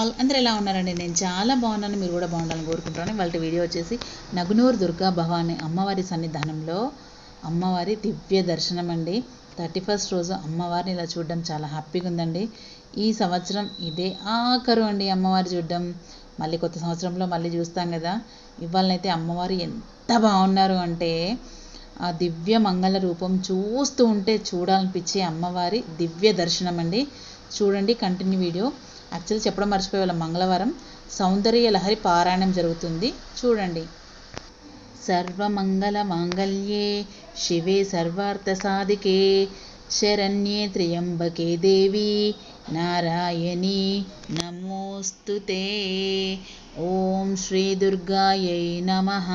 All అందరూ ఎలా ఉన్నారండి? నేను చాలా బాగున్నాను. మీరు కూడా బాగుండాలని కోరుకుంటున్నాను. వాళ్ళ వీడియో వచ్చేసి నగునూరు దుర్గా భవాని అమ్మవారి సన్నిధానంలో అమ్మవారి దివ్య దర్శనం అండి. 31st రోజు అమ్మవారిని ఇలా చూడడం చాలా హ్యాపీగా ఉందండి. ఈ సంవత్సరం ఇదే ఆఖరు అండి అమ్మవారి చూడడం. మళ్ళీ కొత్త సంవత్సరంలో మళ్ళీ చూస్తాం కదా. ఇవాళనైతే అమ్మవారు ఎంత బాగున్నారు అంటే ఆ దివ్య మంగళ రూపం చూస్తూ ఉంటే చూడాలనిపించే అమ్మవారి దివ్య దర్శనం అండి. చూడండి కంటిన్యూ వీడియో. యాక్చువల్లీ చెప్పడం మర్చిపోయే వాళ్ళ మంగళవారం సౌందర్య లహరి పారాయణం జరుగుతుంది, చూడండి. సర్వమంగళ మాంగళ్యే శివే సర్వార్థ సాధికే శరణ్యే త్ర్యంబకే దేవి నారాయణి నమోస్తుతే. ఓం శ్రీ దుర్గాయై నమః.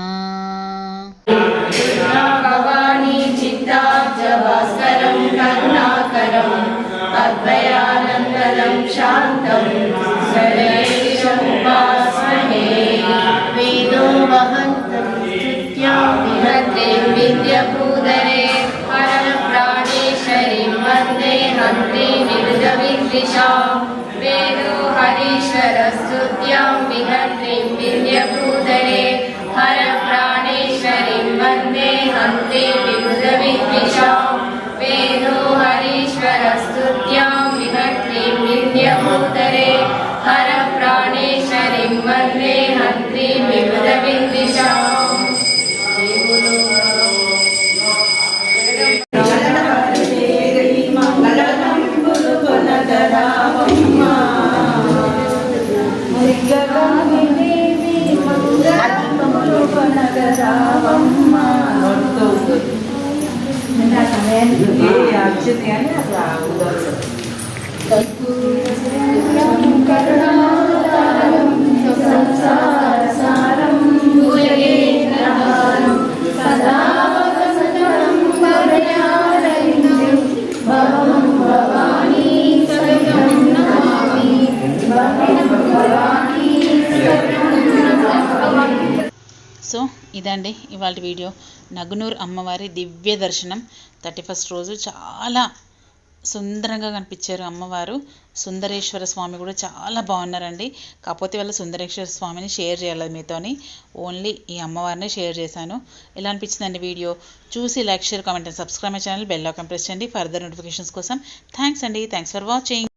భవానీ చిత్తాబ్జభాస్కరం కరుణాకరం అద్వయానందనం శాంతం సరేశముపాస్మహే. వేదో వహంతం స్తుత్యాం విహద్రీం విద్యపూదరే హర ప్రాణేశ్వరీం వందే హంత్రీం వివిధ విద్విషాం. వేదో హరీశ్వర స్తుత్యాం విహద్రీం విద్యపూదరే హర ప్రాణేశ్వరీం వందే హంత్రీం వివిధ విద్విషాం. వేదో హరీశ్వర స్తుత్యాం విహద్రీం విద్యపూదరే హర ప్రాణేశ్వరీం వందే హంత్రీం వివిధ విద్విషాం. సో ఇదండి ఇవాళ వీడియో. నగునూరు అమ్మవారి దివ్య దర్శనం 31st రోజు చాలా సుందరంగా కనిపించారు అమ్మవారు. సుందరేశ్వర స్వామి కూడా చాలా బాగున్నారండి. కాకపోతే వాళ్ళ సుందరేశ్వర స్వామిని షేర్ చేయాలి మీతోని, ఓన్లీ ఈ అమ్మవారిని షేర్ చేశాను. ఎలా అనిపించిందండి వీడియో? చూసి like, share, comment and subscribe my channel. Bell icon press చేయండి ఫర్దర్ నోటిఫికేషన్స్ కోసం. థ్యాంక్స్ అండి. Thanks for watching.